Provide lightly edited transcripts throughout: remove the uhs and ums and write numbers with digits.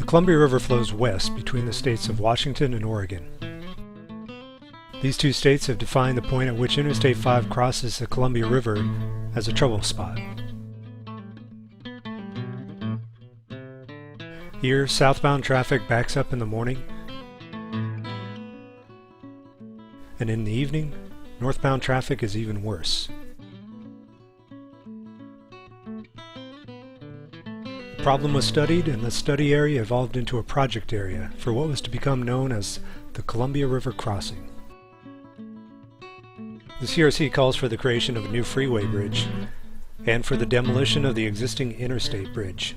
The Columbia River flows west between the states of Washington and Oregon. These two states have defined the point at which Interstate 5 crosses the Columbia River as a trouble spot. Here, southbound traffic backs up in the morning, and in the evening, northbound traffic is even worse. The problem was studied, and the study area evolved into a project area for what was to become known as the Columbia River Crossing. The CRC calls for the creation of a new freeway bridge and for the demolition of the existing interstate bridge.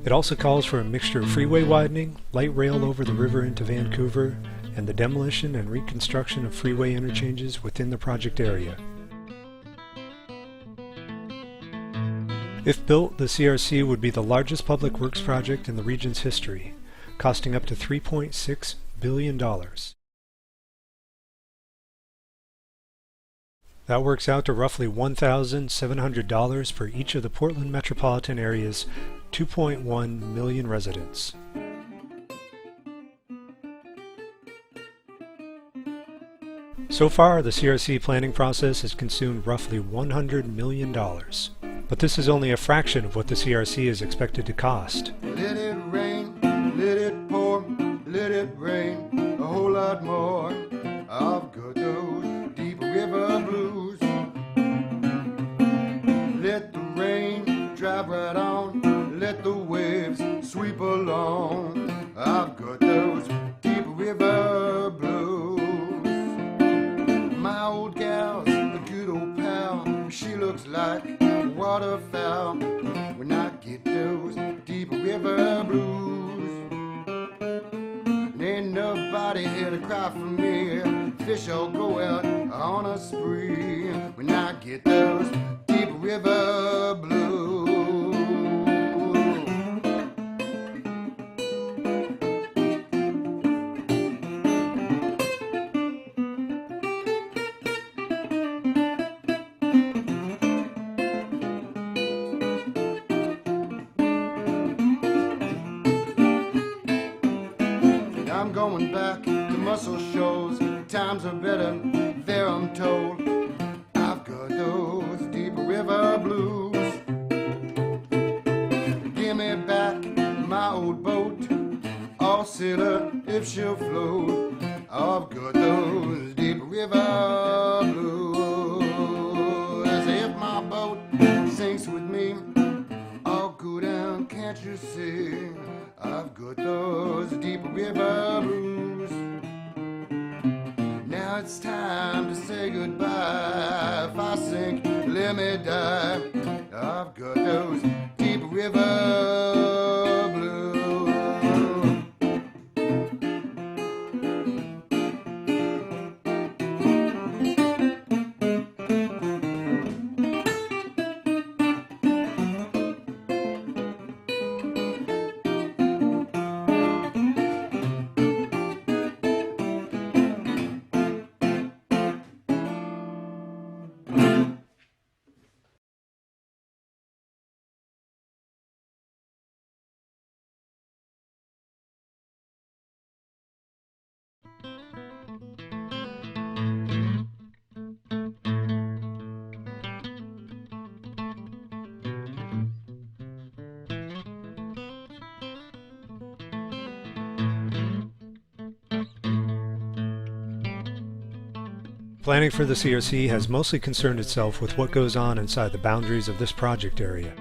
It also calls for a mixture of freeway widening, light rail over the river into Vancouver, and the demolition and reconstruction of freeway interchanges within the project area. If built, the CRC would be the largest public works project in the region's history, costing up to $3.6 billion. That works out to roughly $1,700 for each of the Portland metropolitan area's 2.1 million residents. So far, the CRC planning process has consumed roughly $100 million. But this is only a fraction of what the CRC is expected to cost. Let it rain, let it pour, let it rain, a whole lot more. I've got those deep river blues. Let the rain drive right on, let the waves sweep along. I've got those deep river blues. My old gal's a good old pal, she looks like a waterfowl. When I get those deep river blues, and ain't nobody here to cry for me. Fish will go out on a spree when I get those deep river blues. I'm going back to muscle shows. Times are better there, I'm told. I've got those deep river blues. Give me back my old boat, I'll sail her if she'll float. I've got those deep river blues. If my boat sinks with me, I'll go down, can't you see? I've got those deep river blues. Now it's time to say goodbye. If I sink, let me die. I've got those deep river blues. Planning for the CRC has mostly concerned itself with what goes on inside the boundaries of this project area.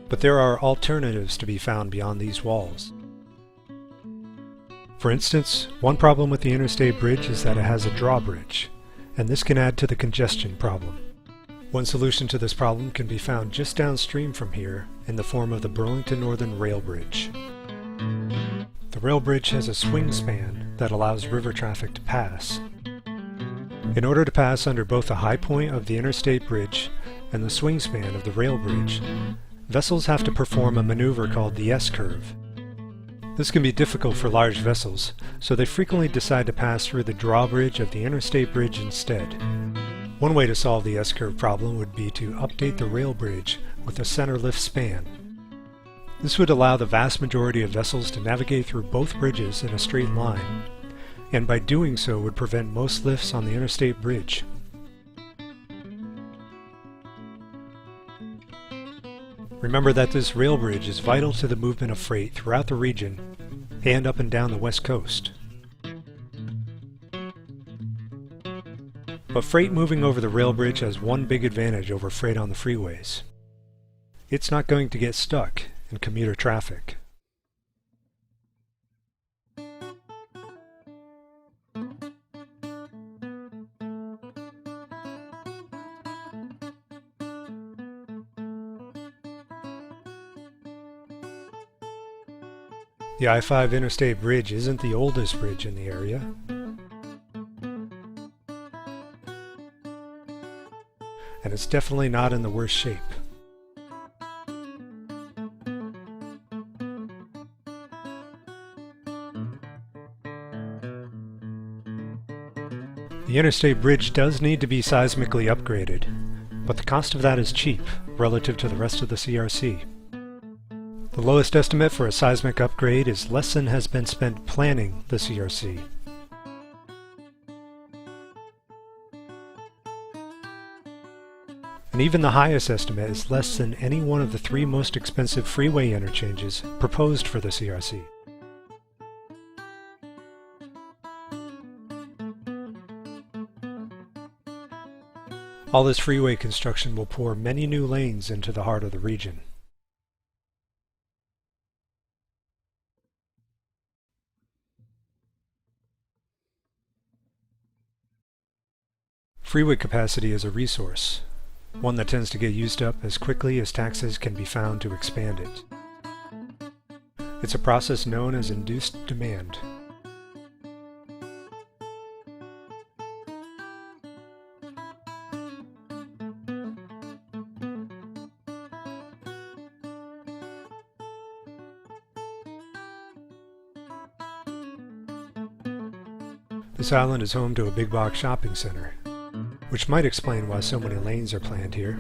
But there are alternatives to be found beyond these walls. For instance, one problem with the interstate bridge is that it has a drawbridge, and this can add to the congestion problem. One solution to this problem can be found just downstream from here in the form of the Burlington Northern Rail Bridge. The rail bridge has a swing span that allows river traffic to pass. In order to pass under both the high point of the interstate bridge and the swing span of the rail bridge, vessels have to perform a maneuver called the S-curve. This can be difficult for large vessels, so they frequently decide to pass through the drawbridge of the interstate bridge instead. One way to solve the S-curve problem would be to update the rail bridge with a center lift span. This would allow the vast majority of vessels to navigate through both bridges in a straight line, and by doing so would prevent most lifts on the interstate bridge. Remember that this rail bridge is vital to the movement of freight throughout the region and up and down the west coast. But freight moving over the rail bridge has one big advantage over freight on the freeways. It's not going to get stuck in commuter traffic. The I-5 Interstate Bridge isn't the oldest bridge in the area. And it's definitely not in the worst shape. The interstate bridge does need to be seismically upgraded, but the cost of that is cheap relative to the rest of the CRC. The lowest estimate for a seismic upgrade is less than has been spent planning the CRC. And even the highest estimate is less than any one of the 3 most expensive freeway interchanges proposed for the CRC. All this freeway construction will pour many new lanes into the heart of the region. Freeway capacity is a resource, one that tends to get used up as quickly as taxes can be found to expand it. It's a process known as induced demand. This island is home to a big box shopping center, which might explain why so many lanes are planned here,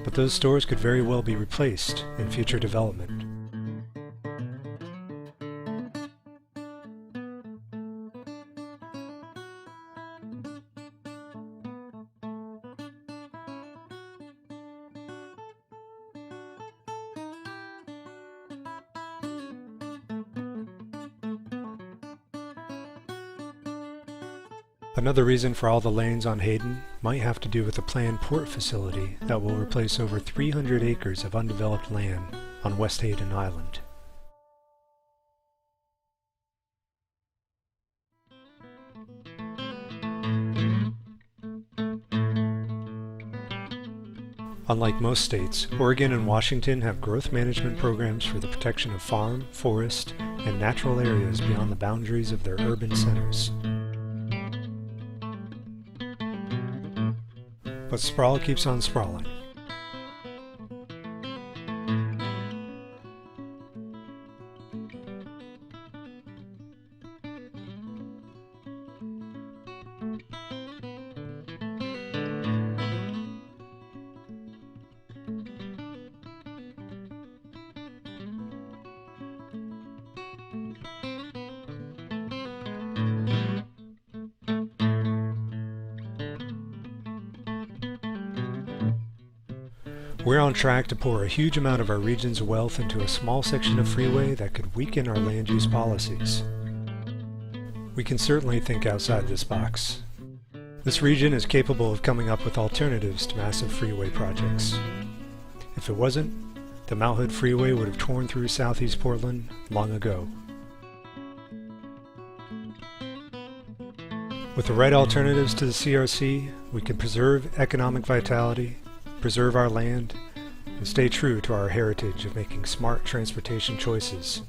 but those stores could very well be replaced in future development. Another reason for all the lanes on Hayden might have to do with a planned port facility that will replace over 300 acres of undeveloped land on West Hayden Island. Unlike most states, Oregon and Washington have growth management programs for the protection of farm, forest, and natural areas beyond the boundaries of their urban centers. But sprawl keeps on sprawling. We're on track to pour a huge amount of our region's wealth into a small section of freeway that could weaken our land use policies. We can certainly think outside this box. This region is capable of coming up with alternatives to massive freeway projects. If it wasn't, the Mount Hood Freeway would have torn through southeast Portland long ago. With the right alternatives to the CRC, we can preserve economic vitality, preserve our land, and stay true to our heritage of making smart transportation choices.